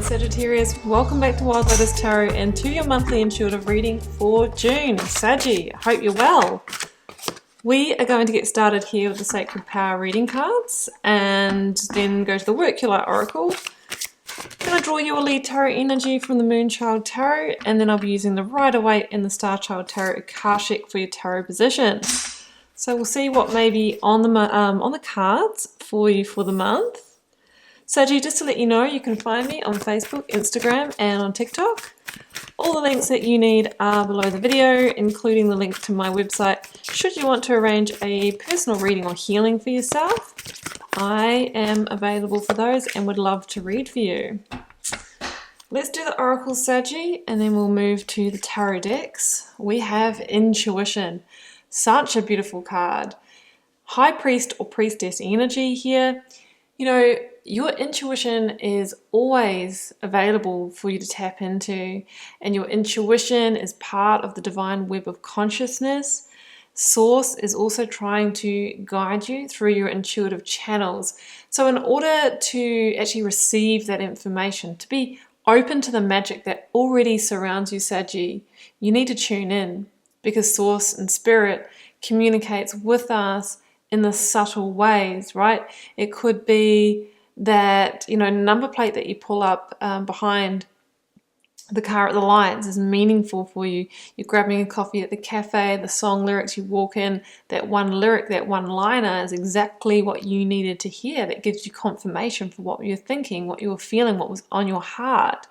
Sagittarius, welcome back to Wild Lotus Tarot and to your monthly intuitive reading for June. Sagi, I hope you're well. We are going to get started here with the Sacred Power reading cards and then go to the Work Your Light Oracle. I'm going to draw you a lead tarot energy from the Moonchild Tarot, and then I'll be using the Rider-Waite and the Starchild Tarot Akashic for your tarot position. So we'll see what may be on the cards for you for the month. Sagi, just to let you know, you can find me on Facebook, Instagram, and on TikTok. All the links that you need are below the video, including the link to my website. Should you want to arrange a personal reading or healing for yourself, I am available for those and would love to read for you. Let's do the Oracle, Sagi, and then we'll move to the tarot decks. We have Intuition. Such a beautiful card. High Priest or Priestess energy here. You know, your intuition is always available for you to tap into, and your intuition is part of the divine web of consciousness. Source is also trying to guide you through your intuitive channels. So in order to actually receive that information, to be open to the magic that already surrounds you, Sagi, you need to tune in, because Source and Spirit communicates with us in the subtle ways, right? It could be that, you know, number plate that you pull up behind the car at the lights is meaningful for you. You're grabbing a coffee at the cafe, the song lyrics, you walk in, that one lyric, that one liner is exactly what you needed to hear. That gives you confirmation for what you're thinking, what you were feeling, what was on your heart.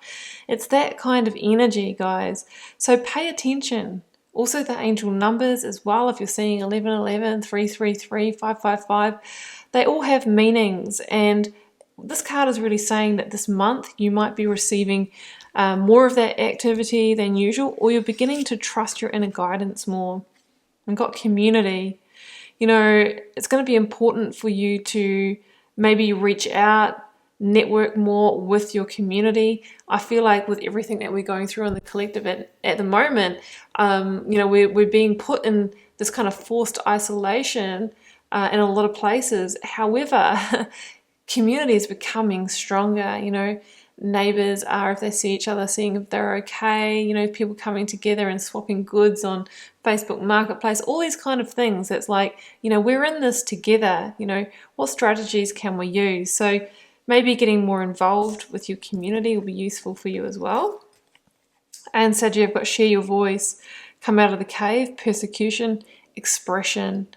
It's that kind of energy, guys. So pay attention. Also the angel numbers as well, if you're seeing 1111, 333, 555, they all have meanings, and this card is really saying that this month you might be receiving more of that activity than usual, or you're beginning to trust your inner guidance more. We've got community. You know, it's going to be important for you to maybe reach out, network more with your community. I feel like with everything that we're going through in the collective at the moment, you know, we're being put in this kind of forced isolation in a lot of places. However, community is becoming stronger. You know, neighbors are, if they see each other, seeing if they're okay. You know, people coming together and swapping goods on Facebook Marketplace, all these kind of things. It's like, you know, we're in this together. You know, what strategies can we use? So maybe getting more involved with your community will be useful for you as well. And Sagi, I've got share your voice, come out of the cave, persecution, expression.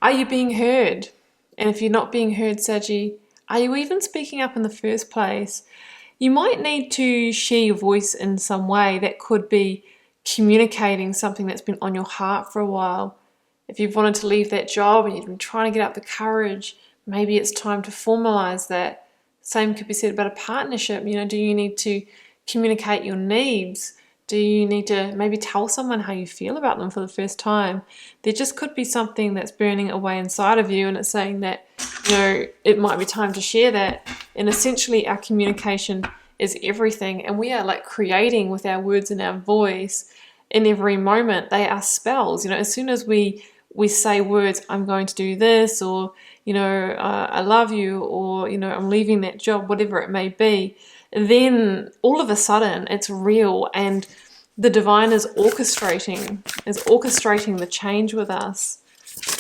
Are you being heard? And if you're not being heard, Sagi, are you even speaking up in the first place? You might need to share your voice in some way. That could be communicating something that's been on your heart for a while. If you've wanted to leave that job and you've been trying to get up the courage, maybe it's time to formalize that. Same could be said about a partnership. You know, do you need to communicate your needs? Do you need to maybe tell someone how you feel about them for the first time? There just could be something that's burning away inside of you, and it's saying that, you know, it might be time to share that. And essentially our communication is everything, and we are like creating with our words and our voice in every moment. They are spells. You know, as soon as we say words, I'm going to do this, or, you know, I love you, or, you know, I'm leaving that job, whatever it may be, then all of a sudden it's real, and the divine is orchestrating the change with us.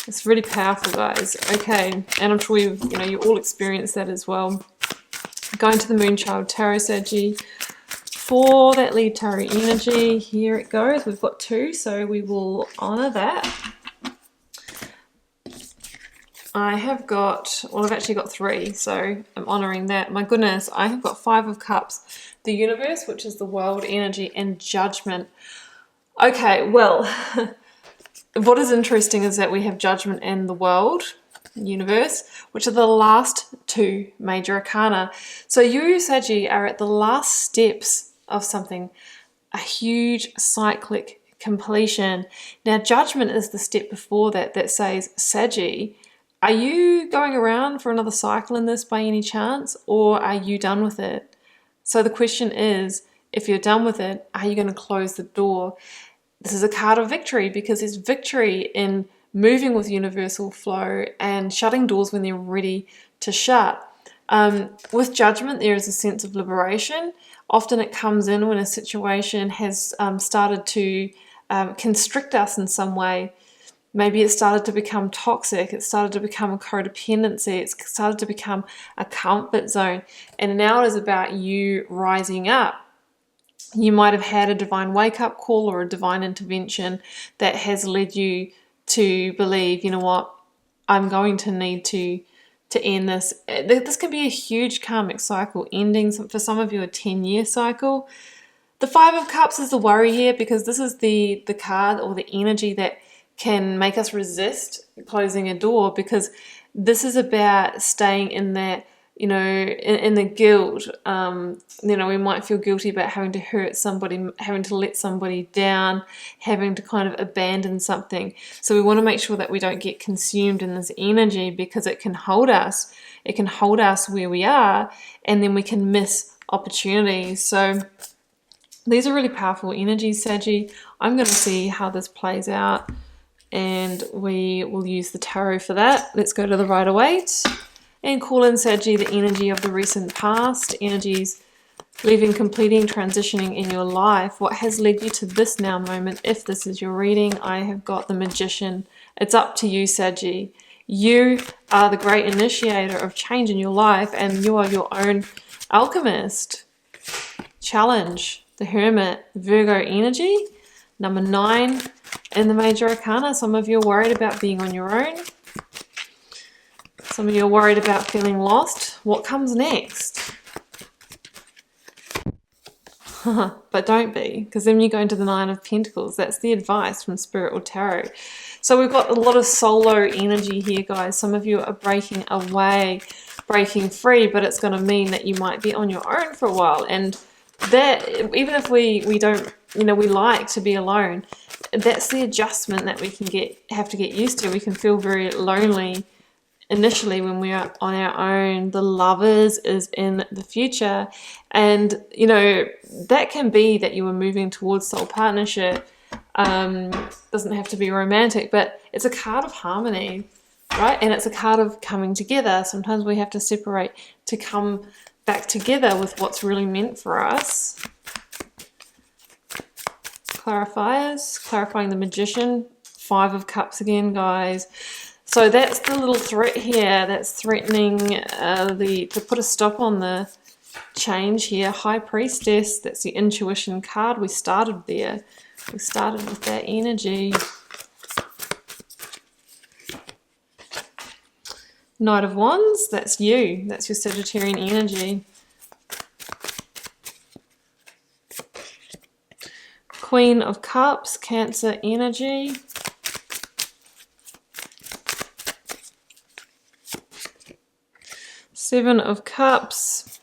It's really powerful, guys. Okay, and I'm sure you all experienced that as well. Going to the Moonchild Tarot, Sagi, for that lead tarot energy. Here it goes. We've got two, so we will honor that. I've actually got three, so I'm honoring that. My goodness, I have got 5 of Cups, the Universe, which is the world energy, and Judgment. Okay, well, what is interesting is that we have Judgment and the world, Universe, which are the last 2 major arcana. So you, Sagi, are at the last steps of something, a huge cyclic completion. Now, Judgment is the step before that says, Sagi, are you going around for another cycle in this by any chance, or are you done with it? So the question is, if you're done with it, are you going to close the door? This is a card of victory, because there's victory in moving with universal flow and shutting doors when they're ready to shut. With Judgment, there is a sense of liberation. Often it comes in when a situation has started to constrict us in some way. Maybe it started to become toxic, it started to become a codependency, it started to become a comfort zone, and now it is about you rising up. You might have had a divine wake-up call or a divine intervention that has led you to believe, you know what, I'm going to need to end this. This can be a huge karmic cycle ending. For some of you, a 10-year cycle. The Five of Cups is the worry here, because this is the card or the energy that can make us resist closing a door, because this is about staying in that, you know, in the guilt. You know, we might feel guilty about having to hurt somebody, having to let somebody down, having to kind of abandon something. So we want to make sure that we don't get consumed in this energy, because it can hold us. It can hold us where we are, and then we can miss opportunities. So these are really powerful energies, Saggy. I'm going to see how this plays out, and we will use the tarot for that. Let's go to the Rider-Waite and call in, Saggy, the energy of the recent past, energies leaving, completing, transitioning in your life. What has led you to this now moment? If this is your reading, I have got the Magician. It's up to you, Saggy. You are the great initiator of change in your life, and you are your own alchemist. Challenge, the Hermit, Virgo energy, number 9 in the Major Arcana. Some of you are worried about being on your own. Some of you are worried about feeling lost. What comes next? But don't be, because then you go into the 9 of Pentacles. That's the advice from Spirit or Tarot. So we've got a lot of solo energy here, guys. Some of you are breaking away, breaking free, but it's going to mean that you might be on your own for a while. And that, even if we don't, you know, we like to be alone, that's the adjustment that we can have to get used to. We can feel very lonely initially when we are on our own. The Lovers is in the future, and you know, that can be that you are moving towards soul partnership. Doesn't have to be romantic, but it's a card of harmony, right? And it's a card of coming together. Sometimes we have to separate to come back together with what's really meant for us. Clarifiers, clarifying the Magician, 5 of Cups again, guys. So that's the little threat here that's threatening to put a stop on the change here. High Priestess, that's the intuition card. We started there. We started with that energy. Knight of Wands, that's you. That's your Sagittarian energy. Queen of Cups, Cancer energy. Seven of Cups.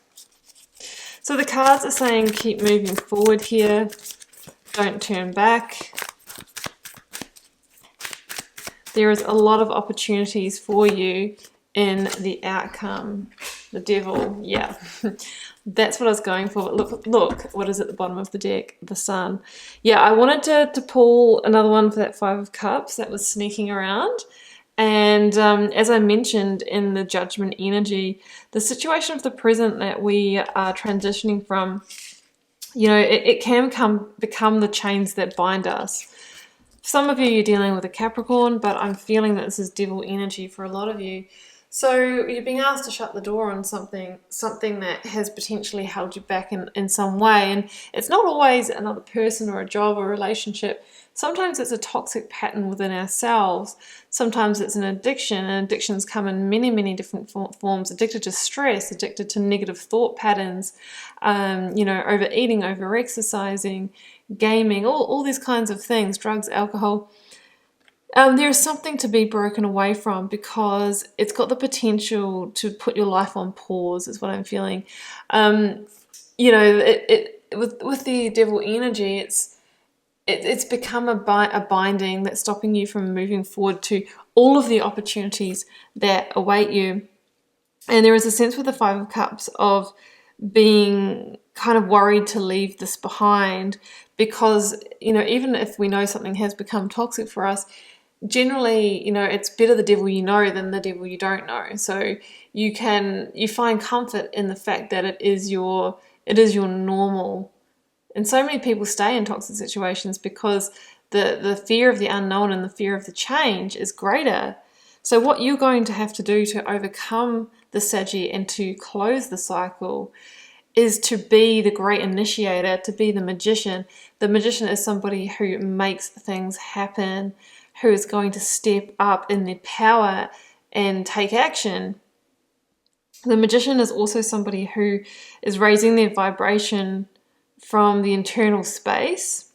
So the cards are saying keep moving forward here. Don't turn back. There is a lot of opportunities for you in the outcome. The Devil, yeah. That's what I was going for. But look, what is at the bottom of the deck? The Sun. Yeah, I wanted to pull another one for that 5 of Cups that was sneaking around. And as I mentioned in the Judgment energy, the situation of the present that we are transitioning from, you know, it can become the chains that bind us. Some of you, you're dealing with a Capricorn, but I'm feeling that this is Devil energy for a lot of you. So you're being asked to shut the door on something that has potentially held you back in some way. And it's not always another person or a job or a relationship. Sometimes it's a toxic pattern within ourselves. Sometimes it's an addiction, and addictions come in many, many different forms. Addicted to stress, addicted to negative thought patterns, you know, overeating, over-exercising, gaming, all these kinds of things, drugs, alcohol. There is something to be broken away from, because it's got the potential to put your life on pause, is what I'm feeling. You know, with the Devil energy, it's become a binding that's stopping you from moving forward to all of the opportunities that await you. And there is a sense with the 5 of Cups of being kind of worried to leave this behind, because, you know, even if we know something has become toxic for us, generally, you know, it's better the devil you know than the devil you don't know. So you find comfort in the fact that it is your normal. And so many people stay in toxic situations because the fear of the unknown and the fear of the change is greater. So what you're going to have to do to overcome the SAGI and to close the cycle is to be the great initiator, to be the magician. The magician is somebody who makes things happen, who is going to step up in their power and take action. The magician is also somebody who is raising their vibration from the internal space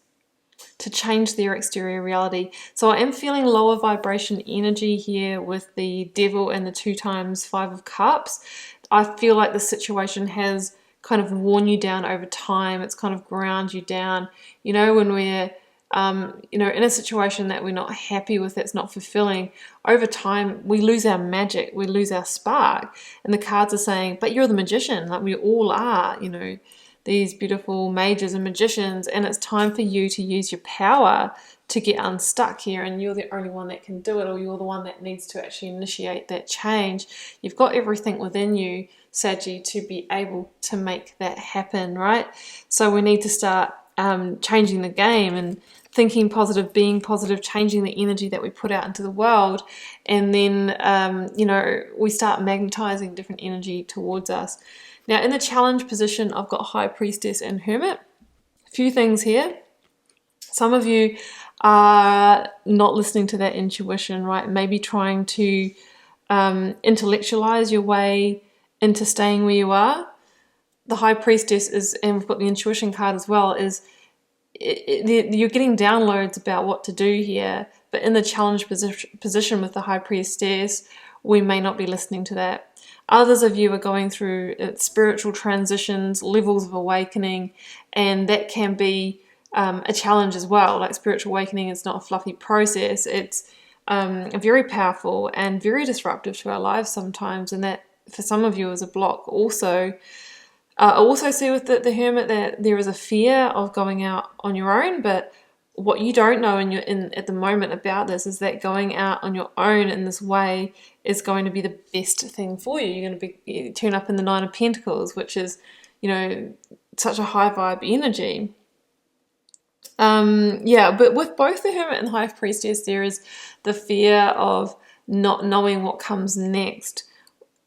to change their exterior reality. So I am feeling lower vibration energy here with the devil and the 2 times 5 of cups. I feel like the situation has kind of worn you down over time. It's kind of ground you down. You know, when we're you know, in a situation that we're not happy with, that's not fulfilling, over time we lose our magic, we lose our spark. And the cards are saying, but you're the magician, like we all are, you know, these beautiful mages and magicians, and it's time for you to use your power to get unstuck here, and you're the only one that can do it, or you're the one that needs to actually initiate that change. You've got everything within you, Saggy, to be able to make that happen, right? So we need to start changing the game and thinking positive, being positive, changing the energy that we put out into the world, and then you know, we start magnetizing different energy towards us. Now in the challenge position, I've got High Priestess and Hermit. A few things here. Some of you are not listening to that intuition, right? Maybe trying to intellectualize your way into staying where you are. The High Priestess is, and we've got the intuition card as well, is you're getting downloads about what to do here, but in the challenge position with the High Priestess, we may not be listening to that. Others of you are going through spiritual transitions, levels of awakening, and that can be a challenge as well. Like, spiritual awakening is not a fluffy process. It's very powerful and very disruptive to our lives sometimes, and that for some of you is a block also. I also see with the Hermit that there is a fear of going out on your own, but what you don't know at the moment about this is that going out on your own in this way is going to be the best thing for you. You're going to turn up in the 9 of Pentacles, which is, you know, such a high vibe energy. Yeah, but with both the Hermit and the High Priestess, there is the fear of not knowing what comes next.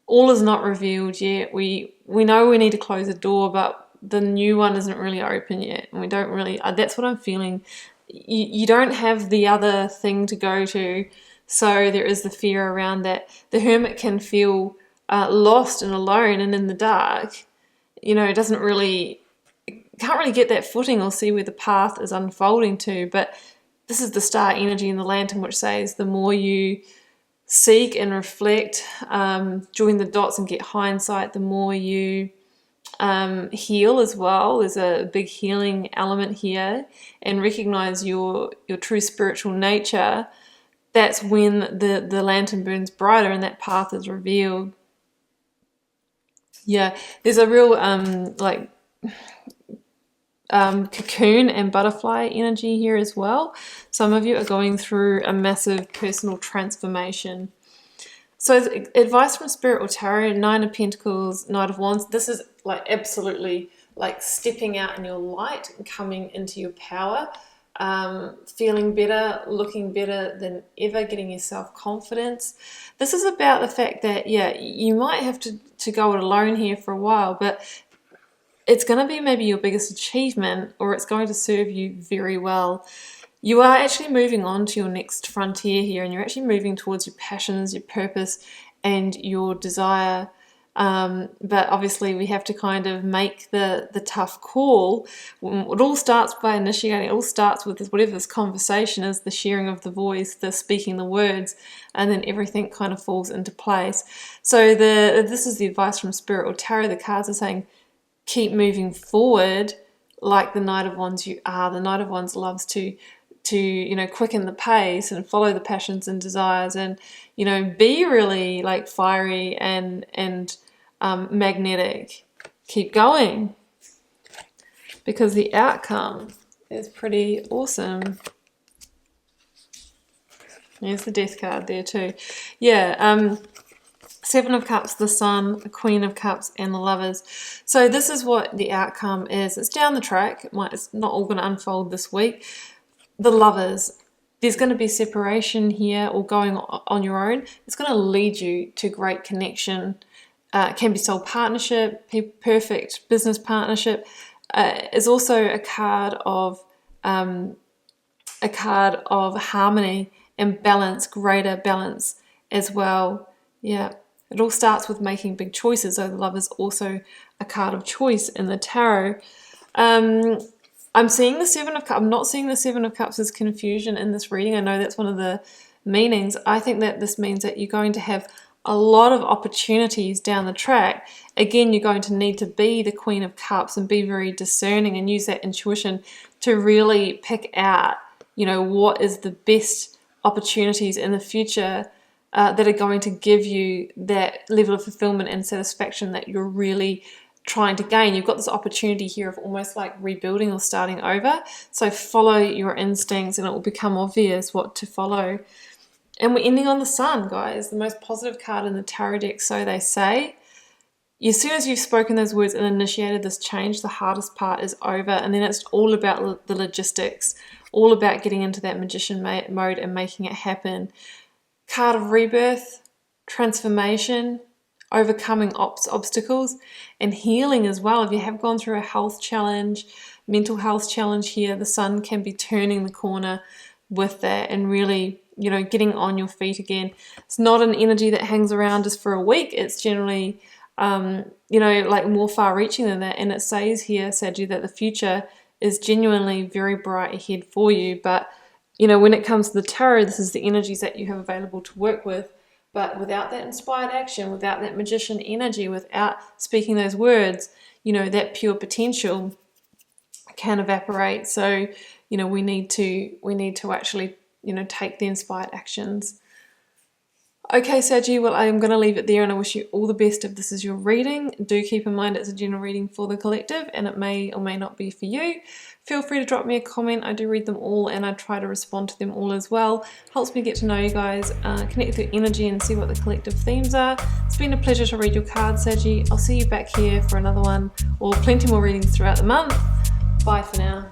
All is not revealed yet. We know we need to close the door, but the new one isn't really open yet, and we don't really. That's what I'm feeling. You don't have the other thing to go to, so there is the fear around that. The Hermit can feel lost and alone and in the dark. You know, can't really get that footing or see where the path is unfolding to. But this is the star energy in the lantern, which says the more you seek and reflect, join the dots and get hindsight, the more you heal as well. There's a big healing element here, and recognize your true spiritual nature. That's when the lantern burns brighter and that path is revealed. Yeah, there's a real cocoon and butterfly energy here as well. Some of you are going through a massive personal transformation. So advice from Spirit or Tarot, 9 of Pentacles, Knight of Wands. This is like absolutely like stepping out in your light and coming into your power, feeling better, looking better than ever, getting your self-confidence. This is about the fact that, yeah, you might have to go it alone here for a while, but it's going to be maybe your biggest achievement, or it's going to serve you very well. You are actually moving on to your next frontier here, and you're actually moving towards your passions, your purpose, and your desire. But obviously we have to kind of make the tough call. It all starts by initiating. It all starts with whatever this conversation is, the sharing of the voice, the speaking the words, and then everything kind of falls into place. So this is the advice from Spirit or Tarot. The cards are saying, keep moving forward like the Knight of Wands you are. The Knight of Wands loves to you know, quicken the pace and follow the passions and desires, and, you know, be really like fiery and magnetic. Keep going, because the outcome is pretty awesome. There's the Death card there too. Yeah, Seven of Cups, the Sun, the Queen of Cups, and the Lovers. So this is what the outcome is. It's down the track. It's not all going to unfold this week. The Lovers. There's going to be separation here or going on your own. It's going to lead you to great connection. It can be soul partnership, perfect business partnership. It's also a card of harmony and balance, greater balance as well. Yeah. It all starts with making big choices. So the Love is also a card of choice in the tarot. I'm seeing the Seven of Cups. I'm not seeing the Seven of Cups as confusion in this reading. I know that's one of the meanings. I think that this means that you're going to have a lot of opportunities down the track. Again, you're going to need to be the Queen of Cups and be very discerning and use that intuition to really pick out, you know, what is the best opportunities in the future that are going to give you that level of fulfillment and satisfaction that you're really trying to gain. You've got this opportunity here of almost like rebuilding or starting over. So follow your instincts and it will become obvious what to follow. And we're ending on the Sun, guys, the most positive card in the tarot deck, so they say. As soon as you've spoken those words and initiated this change, the hardest part is over, and then it's all about the logistics, all about getting into that magician mode and making it happen. Card of rebirth, transformation, overcoming obstacles, and healing as well. If you have gone through a health challenge, mental health challenge here, the Sun can be turning the corner with that and really, you know, getting on your feet again. It's not an energy that hangs around just for a week. It's generally, you know, like more far-reaching than that. And it says here, Sagi, that the future is genuinely very bright ahead for you. But, you know, when it comes to the tarot, this is the energies that you have available to work with. But without that inspired action, without that magician energy, without speaking those words, you know, that pure potential can evaporate. So, you know, we need to actually, you know, take the inspired actions. Okay, Sagi, well, I'm going to leave it there and I wish you all the best if this is your reading. Do keep in mind it's a general reading for the collective and it may or may not be for you. Feel free to drop me a comment. I do read them all and I try to respond to them all as well. Helps me get to know you guys, connect with your energy and see what the collective themes are. It's been a pleasure to read your cards, Sagi. I'll see you back here for another one or plenty more readings throughout the month. Bye for now.